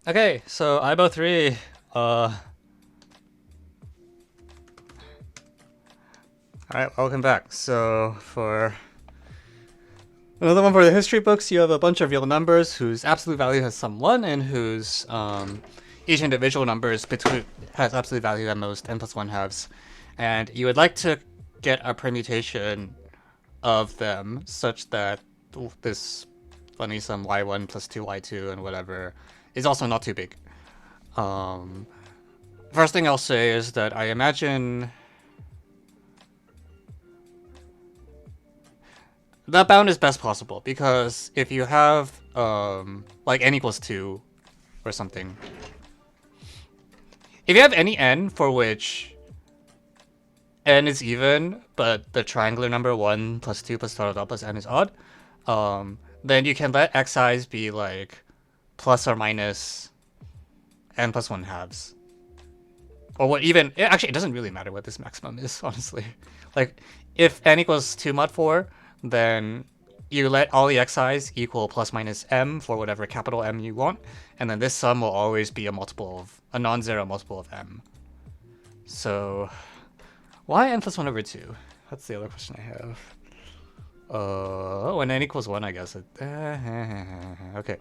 Okay, so Imo 3. Alright, welcome back. So for another one for the history books, you have a bunch of real numbers whose absolute value has some 1 and whose each individual number is has absolute value that most n plus 1 halves. And you would like to get a permutation of them such that this funny sum y1 plus 2y2 and whatever is also not too big. First thing I'll say is that I imagine that bound is best possible, because if you have like n equals 2 or something, if you have any n for which n is even but the triangular number 1 plus 2 plus total dot plus n is odd, then you can let xi's be like plus or minus n plus 1 halves. Or what even, actually it doesn't really matter what this maximum is, honestly. Like if n equals 2 mod 4, then you let all the xi's equal plus minus m for whatever capital M you want, and then this sum will always be a multiple of a non-zero multiple of m. So why n plus 1 over 2? That's the other question I have. When n equals 1, I guess. Okay.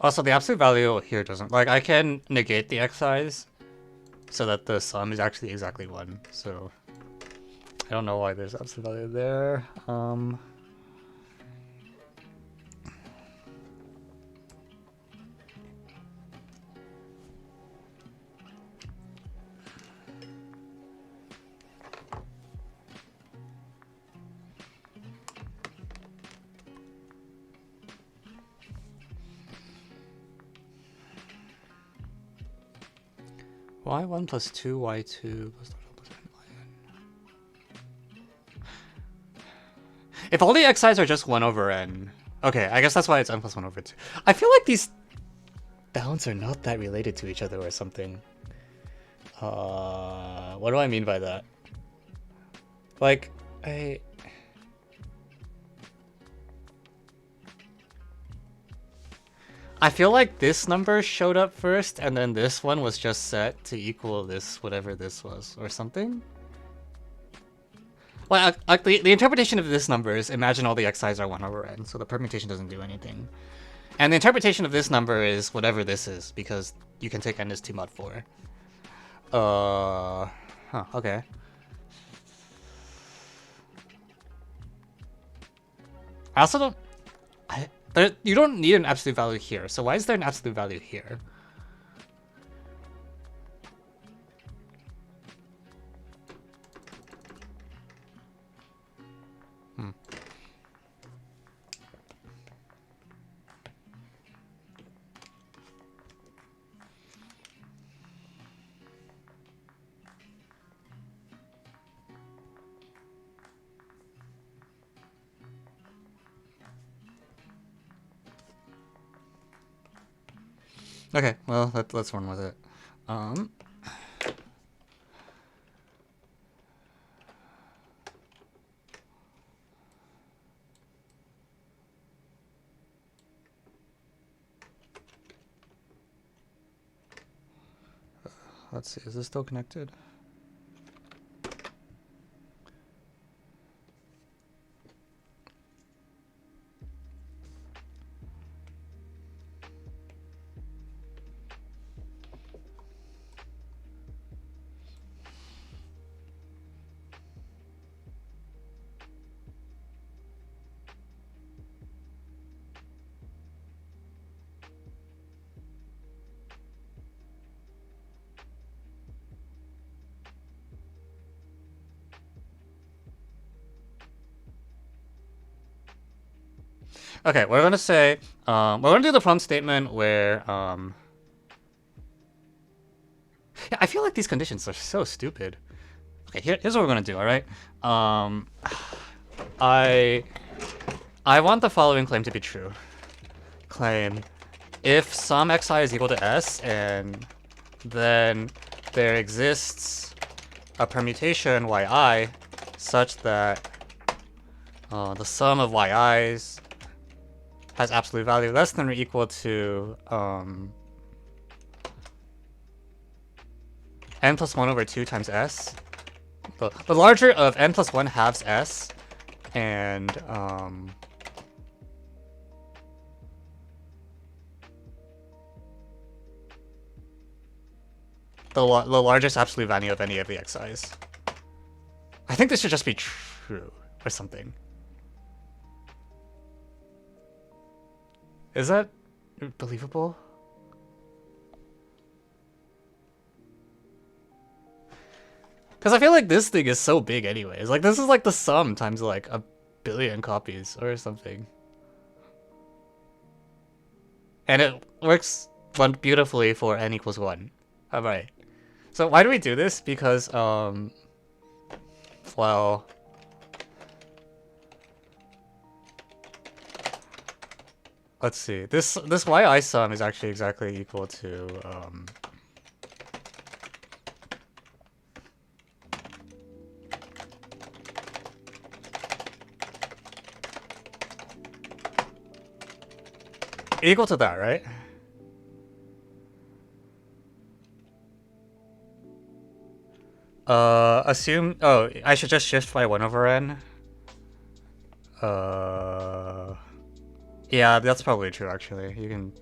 Also, the absolute value here doesn't, like, I can negate the xi's so that the sum is actually exactly 1. So I don't know why there's absolute value there. y1 plus 2y2 plus n. If all the xi's are just 1 over n, okay, I guess that's why it's n plus 1 over 2. I feel like these bounds are not that related to each other or something. What do I mean by that? Like, I feel like this number showed up first, and then this one was just set to equal this, whatever this was, or something? Well, the interpretation of this number is imagine all the xi's are 1 over n, so the permutation doesn't do anything. And the interpretation of this number is whatever this is, because you can take n as 2 mod 4. Okay. I also don't... you don't need an absolute value here, so why is there an absolute value here? Okay, well, let's run with it. Let's see, is this still connected? Okay, we're gonna say we're gonna do the prompt statement where feel like these conditions are so stupid. Okay, here's what we're gonna do. All right. I want the following claim to be true. Claim if sum xi is equal to s, and then there exists a permutation yi such that the sum of yi's has absolute value less than or equal to n plus 1 over 2 times s. The larger of n plus 1 halves s, and the largest absolute value of any of the xi's. I think this should just be true or something. Is that believable? Because I feel like this thing is so big anyways. Like, this is like the sum times like a billion copies or something. And it works beautifully for n equals 1. Alright. So why do we do this? Because, well... let's see. This yi sum is actually exactly equal to, equal to that, right? Assume... oh, I should just shift by 1 over n. Yeah, that's probably true, actually. You can...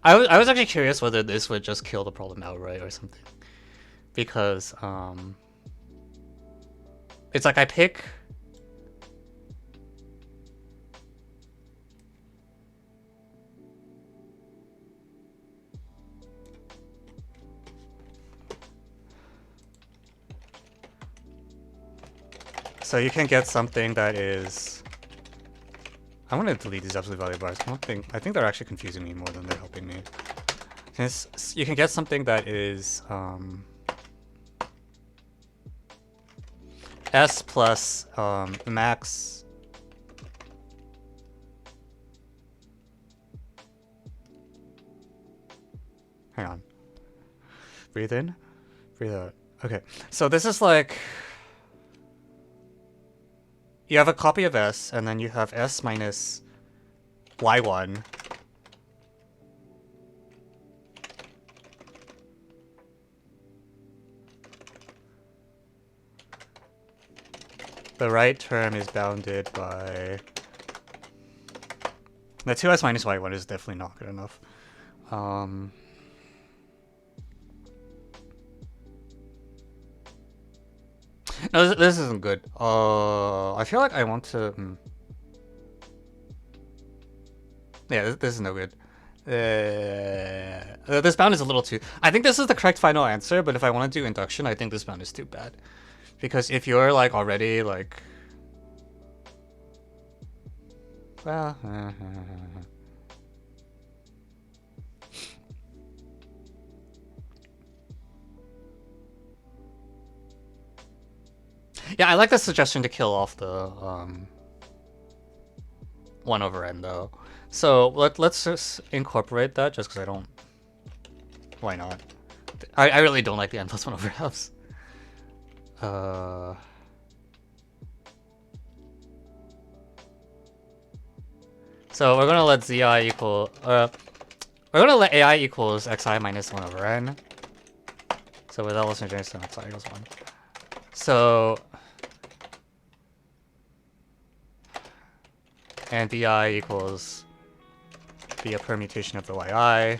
I was actually curious whether this would just kill the problem outright or something. Because, it's like I pick... so you can get something that is... I'm gonna delete these absolute value bars. I think they're actually confusing me more than they're helping me. Since you can get something that is s plus max hang on. Breathe in, breathe out. Okay, so this is like you have a copy of s, and then you have s minus y1. The right term is bounded by... the 2s minus y1 is definitely not good enough. No, this isn't good. I feel like I want to... yeah, this is no good. This bound is a little too... I think this is the correct final answer, but if I want to do induction, I think this bound is too bad. Because if you're like already like... well... yeah, I like the suggestion to kill off the 1 over n though. So let's just incorporate that just because I don't... why not? I really don't like the n plus 1 over halves. So we're gonna let zi equal... we're gonna let ai equals xi minus 1 over n. So with Ellis and Jameson, xi equals 1. So... and bi equals be a permutation of the yi.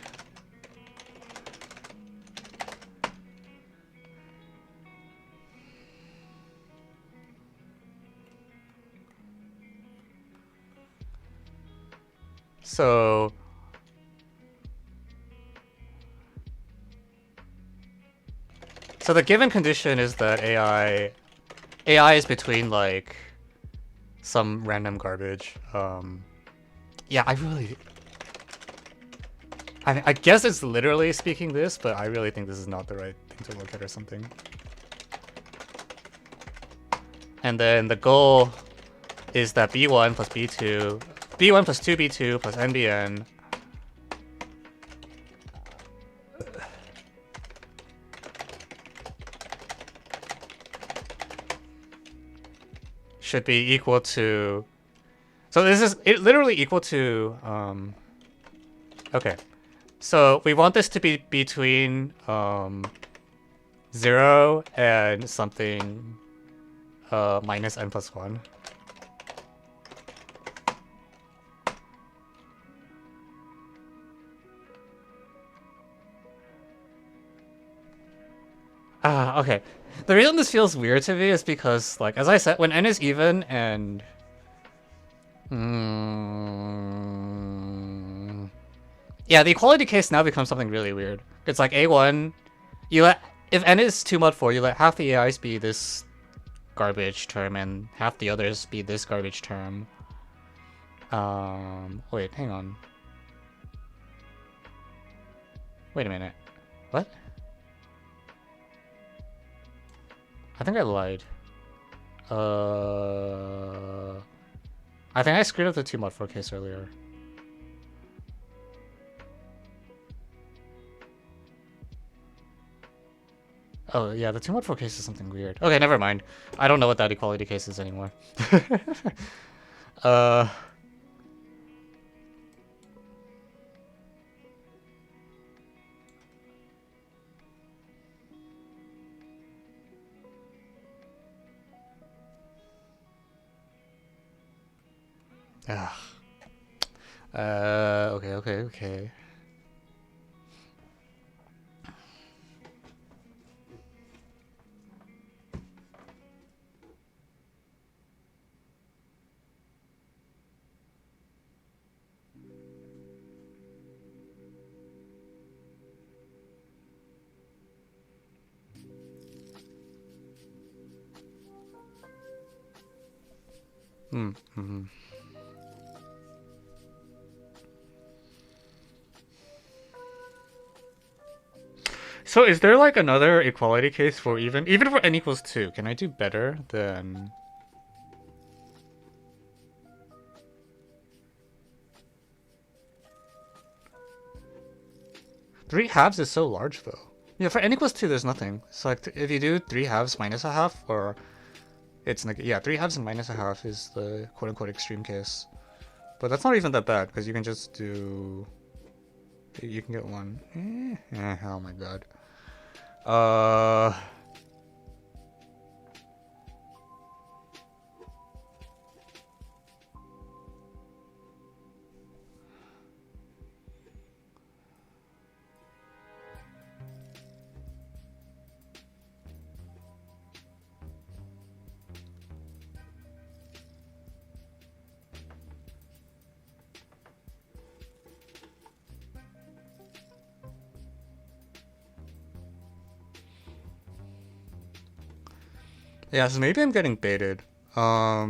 So the given condition is that AI is between like some random garbage, Yeah, I guess it's literally speaking this, but I really think this is not the right thing to look at or something. And then the goal is that B1 plus B2, B1 plus 2B2 plus NBN should be equal to, so this is literally equal to, okay. So we want this to be between 0 and something minus n plus 1. Okay. The reason this feels weird to me is because, like, as I said, when n is even and yeah, the equality case now becomes something really weird. It's like A1, you let, if n is 2 mod 4, you let half the AIs be this garbage term and half the others be this garbage term. Wait, hang on. Wait a minute. What? I think I lied. I think I screwed up the 2 mod 4 case earlier. Oh, yeah, the 2 mod 4 case is something weird. Okay, never mind. I don't know what that equality case is anymore. Okay. So is there like another equality case for even for n equals 2? Can I do better than... Three halves is so large though. Yeah, for n equals 2 there's nothing. So like if you do 3 halves minus a half, or it's like, yeah, 3 halves and minus a half is the quote-unquote extreme case. But that's not even that bad, because you can just do... You can get one. Oh my god. Yeah, so maybe I'm getting baited. I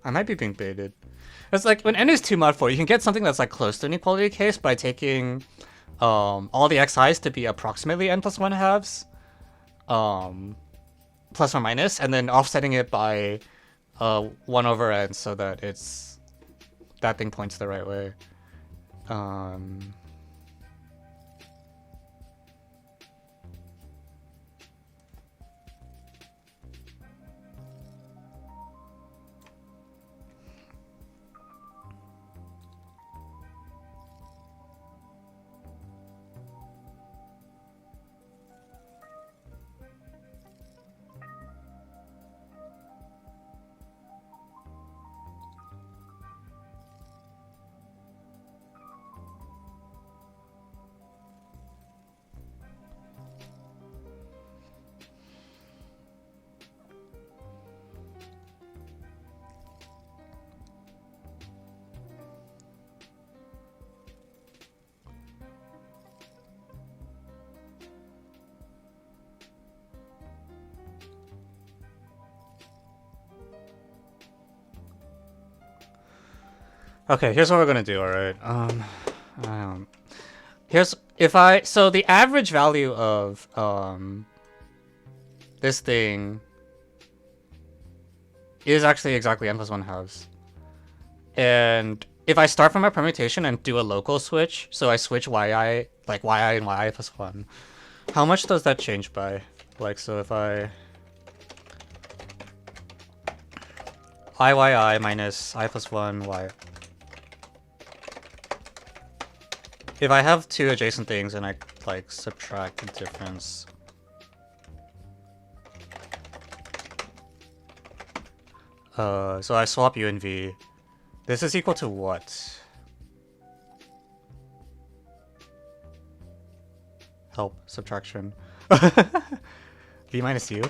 might be being baited. It's like when n is 2 mod 4, you can get something that's like close to an equality case by taking all the xi's to be approximately n plus 1 halves, plus or minus, and then offsetting it by 1 over n so that it's that thing points the right way. Okay, here's what we're gonna do, alright? So the average value of this thing is actually exactly n plus 1 halves. And if I start from a permutation and do a local switch, so I switch yi, like yi and yi plus 1, how much does that change by? Like, so if I... I minus I plus 1, y. If I have two adjacent things and I, like, subtract the difference... so I swap u and v. This is equal to what? Help, subtraction. V minus u?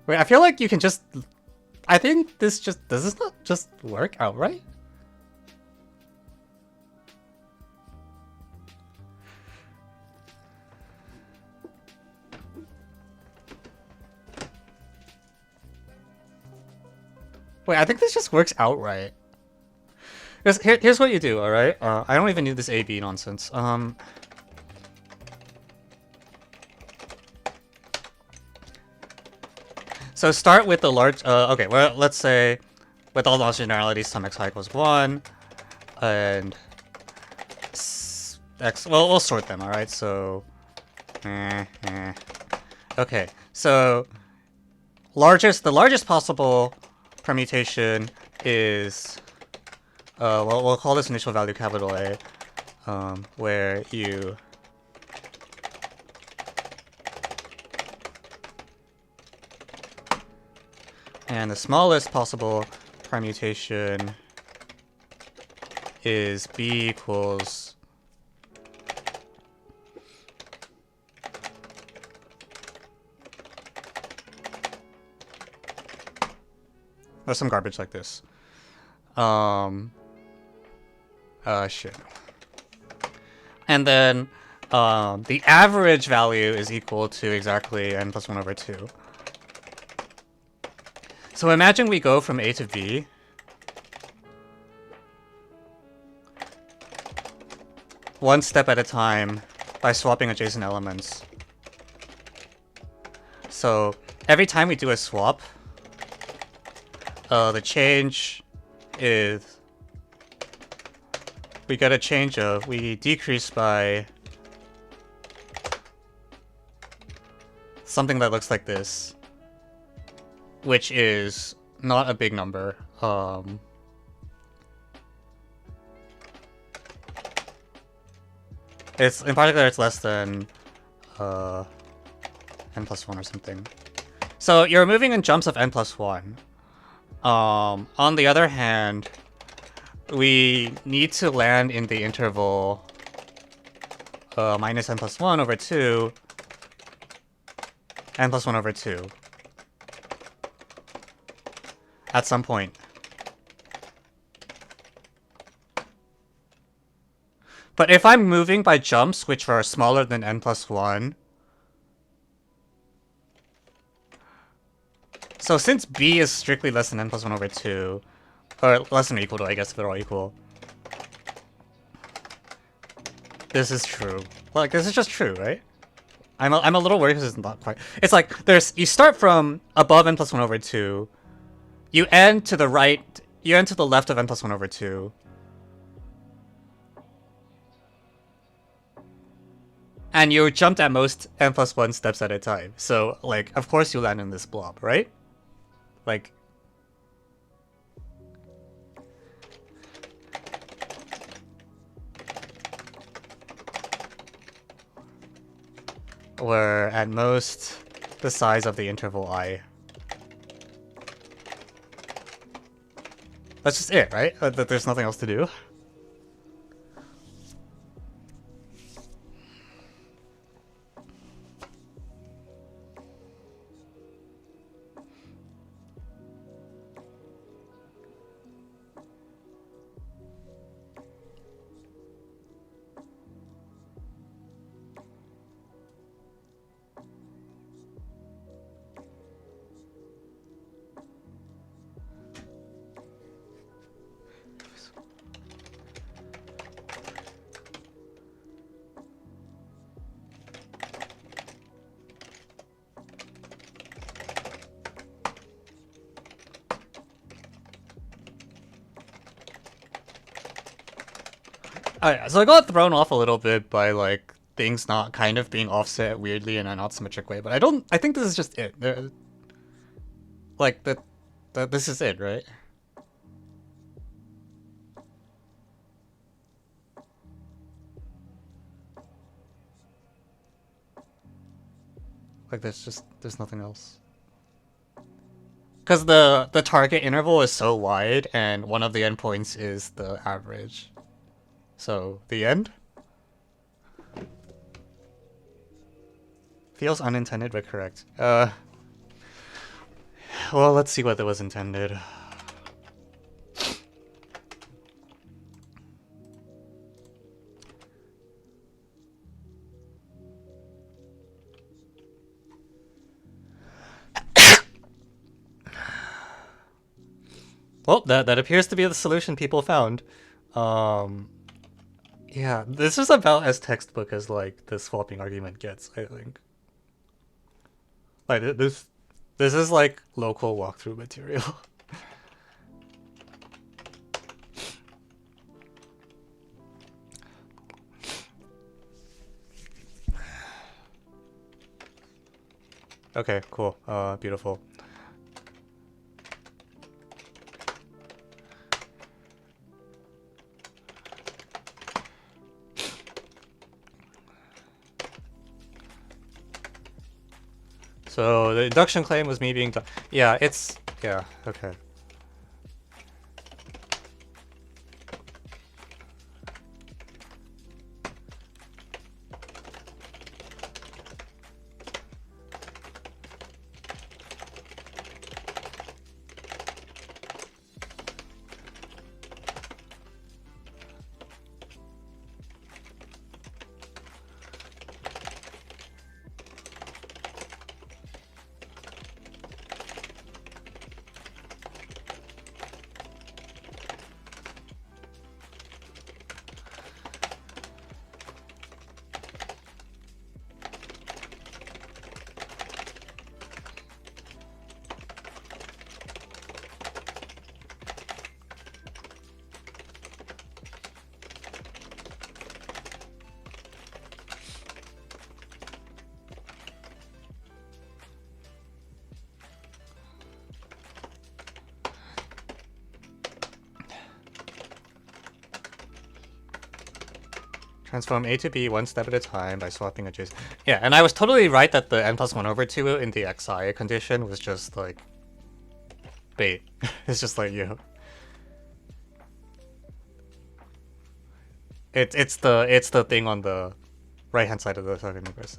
Wait, I feel like you can just... I think this just... Does this not just work outright? Wait, I think this just works outright. Here's what you do, alright? I don't even need this AB nonsense. So start with the large... okay, well, let's say with all logical generalities, sum x equals 1, and x... Well, we'll sort them, alright? So... Okay, so... The largest possible permutation is... well, we'll call this initial value capital A, where you... And the smallest possible permutation is B equals... or some garbage like this. Shit. And then, the average value is equal to exactly n plus 1 over 2. So imagine we go from A to V. One step at a time by swapping adjacent elements. So every time we do a swap, the change is... We get a change of... We decrease by... something that looks like this. Which is not a big number. It's in particular it's less than n plus 1 or something. So you're moving in jumps of n plus 1. On the other hand, we need to land in the interval minus n plus 1 over 2, n plus 1 over 2. At some point. But if I'm moving by jumps which are smaller than n plus 1... So since B is strictly less than n plus 1 over 2, or less than or equal to, I guess, if they're all equal. This is true. Like, this is just true, right? I'm a little worried because it's not quite... It's like, you start from above n plus 1 over 2, you end to the right, you end to the left of n plus 1 over 2. And you jumped at most n plus 1 steps at a time. So, like, of course you land in this blob, right? Like... We're at most the size of the interval I. That's just it, right? That there's nothing else to do. Alright, so I got thrown off a little bit by like things not kind of being offset weirdly in a not symmetric way, but I think this is just it. Like this is it, right? Like there's nothing else. Because the target interval is so wide, and one of the endpoints is the average. So the end feels unintended but correct. Well, let's see what was intended. Well, that appears to be the solution people found. Yeah, this is about as textbook as like the swapping argument gets, I think. Like this is like local walkthrough material. Okay, cool. Beautiful. So the induction claim was me being done. Yeah, it's yeah, okay. Transform A to B one step at a time by swapping adjacent. Yeah, and I was totally right that the n+1/2 in the xi condition was just like bait. It's just like you. It's the thing on the right hand side of the fucking universe.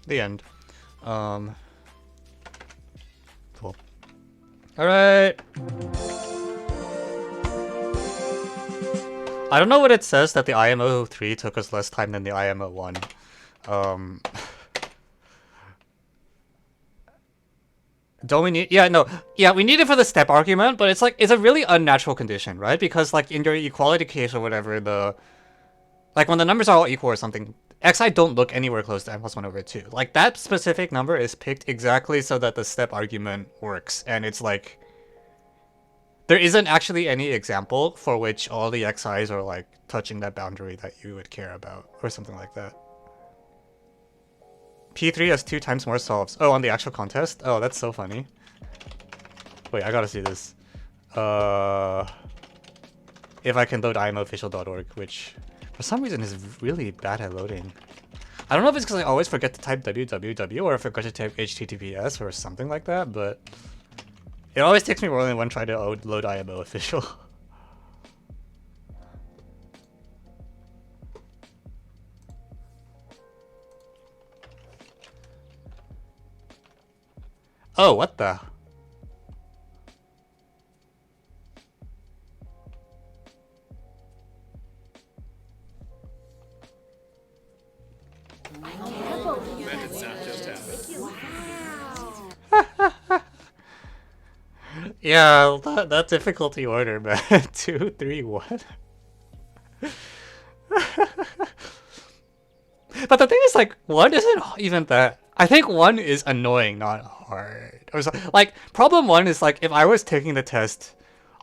The end. Cool. Alright. I don't know what it says that the IMO 3 took us less time than the IMO 1. Don't we need... Yeah, no. Yeah, we need it for the step argument, but it's like, it's a really unnatural condition, right? Because like in your equality case or whatever, the... Like when the numbers are all equal or something, xi don't look anywhere close to n+1/2. Like that specific number is picked exactly so that the step argument works, and it's like there isn't actually any example for which all the xi's are like touching that boundary that you would care about or something like that. P3 has 2 times more solves. Oh, on the actual contest? Oh, that's so funny. Wait, I gotta see this. if I can load imoofficial.org, which for some reason is really bad at loading. I don't know if it's because I always forget to type www or if I forget to type https or something like that, but it always takes me more than one try to load IMO official. Oh, what the? Yeah, that difficulty order, man. 2, 3, 1. But the thing is, like, 1 isn't even that. I think 1 is annoying, not hard. Or so, like, problem 1 is, like, if I was taking the test,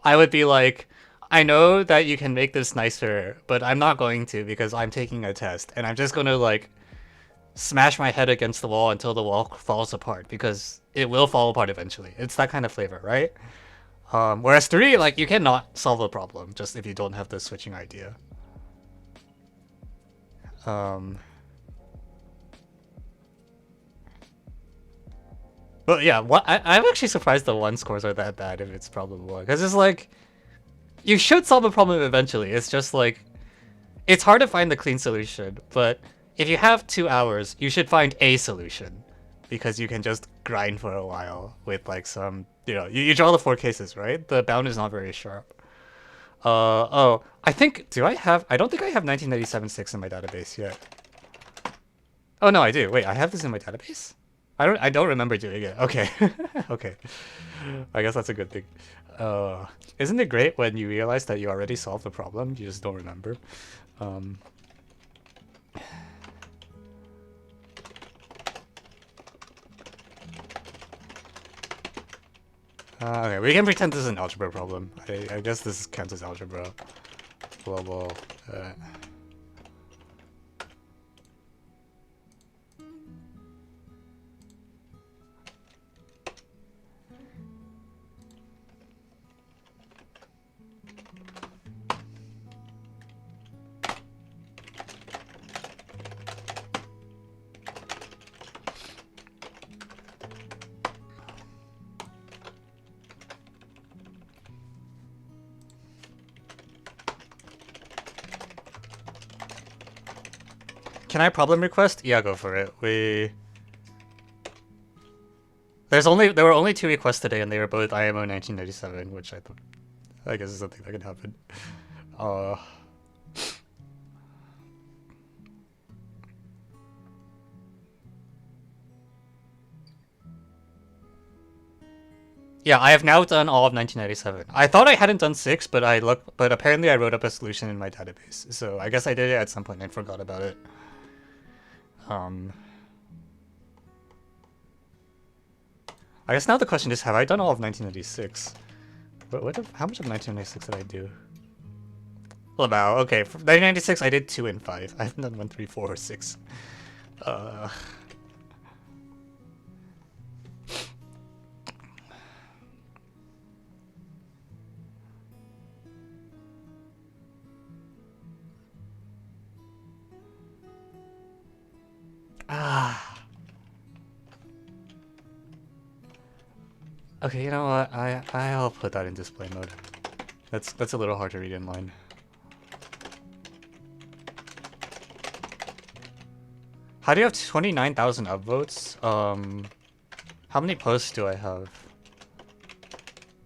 I would be like, I know that you can make this nicer, but I'm not going to because I'm taking a test. And I'm just going to, like, smash my head against the wall until the wall falls apart because it will fall apart eventually. It's that kind of flavor, right? Whereas 3, like, you cannot solve a problem just if you don't have the switching idea. But yeah, I'm actually surprised the 1 scores are that bad if it's problem 1. Because it's like, you should solve a problem eventually. It's just like, it's hard to find the clean solution, but if you have 2 hours, you should find a solution. Because you can just grind for a while with like some, you draw the 4 cases, right? The bound is not very sharp. Oh, I think, I don't think I have 1997-6 in my database yet. Oh no, I do. Wait, I have this in my database? I don't remember doing it. Okay. Okay. I guess that's a good thing. Isn't it great when you realize that you already solved the problem, you just don't remember? Okay, we can pretend this is an algebra problem. I guess this counts as algebra. Global. Can I problem request? Yeah, go for it. There were only 2 requests today, and they were both IMO 1997, which I guess is something that can happen. Yeah, I have now done all of 1997. I thought I hadn't done 6, but apparently I wrote up a solution in my database. So I guess I did it at some point and forgot about it. I guess now the question is, have I done all of 1996? How much of 1996 did I do? Well, about, okay, for 1996 I did 2 and 5. I haven't done 1, 3, 4, or 6. Okay, you know what? I'll put that in display mode. That's a little hard to read in line. How do you have 29,000 upvotes? How many posts do I have?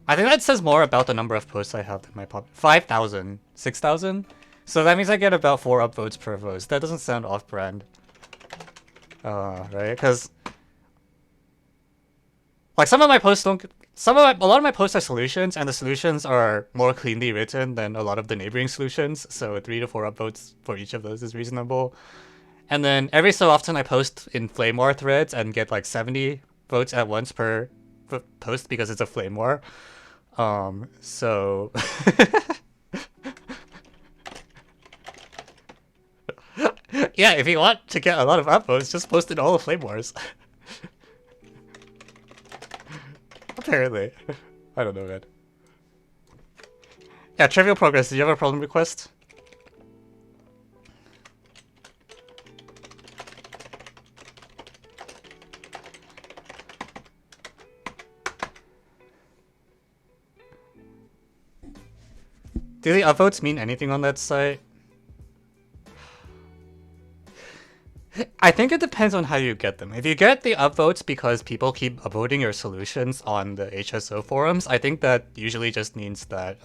I think that says more about the number of posts I have than my 5,000, 6,000. So that means I get about 4 upvotes per post. That doesn't sound off-brand. Right? Because like a lot of my posts are solutions, and the solutions are more cleanly written than a lot of the neighboring solutions. So 3 to 4 upvotes for each of those is reasonable. And then every so often I post in flame war threads and get like 70 votes at once per post because it's a flame war. So yeah, if you want to get a lot of upvotes, just post in all the flame wars. Apparently. I don't know, man. Yeah, Trivial Progress, do you have a problem request? Do the upvotes mean anything on that site? I think it depends on how you get them. If you get the upvotes because people keep upvoting your solutions on the HSO forums, I think that usually just means that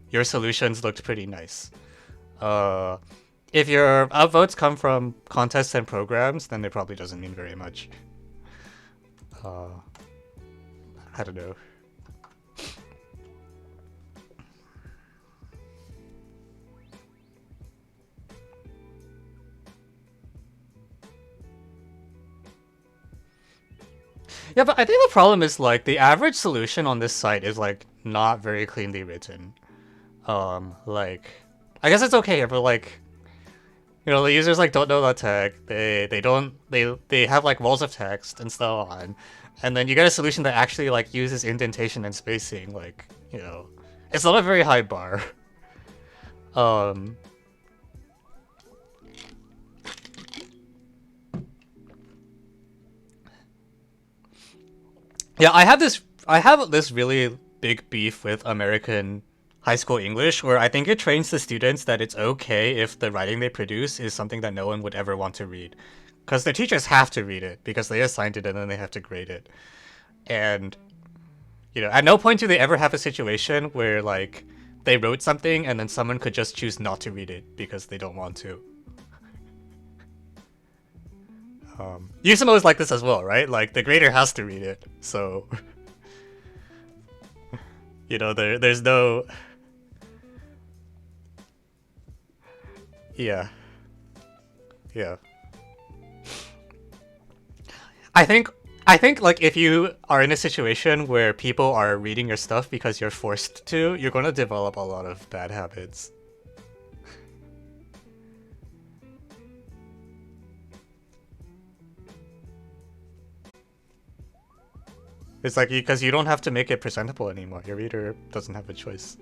your solutions looked pretty nice. If your upvotes come from contests and programs, then it probably doesn't mean very much. I don't know. Yeah, but I think the problem is like the average solution on this site is like not very cleanly written. Like I guess it's okay, but like the users like don't know the tech. They have like walls of text and so on, and then you get a solution that actually like uses indentation and spacing. Like it's not a very high bar. Yeah, I have this really big beef with American high school English, where I think it trains the students that it's okay if the writing they produce is something that no one would ever want to read. Because the teachers have to read it, because they assigned it and then they have to grade it. And, at no point do they ever have a situation where, like, they wrote something and then someone could just choose not to read it because they don't want to. Usamo is like this as well, right? Like, the grader has to read it, so... there's no... Yeah. I think like if you are in a situation where people are reading your stuff because you're forced to, you're going to develop a lot of bad habits. It's like because you don't have to make it presentable anymore. Your reader doesn't have a choice.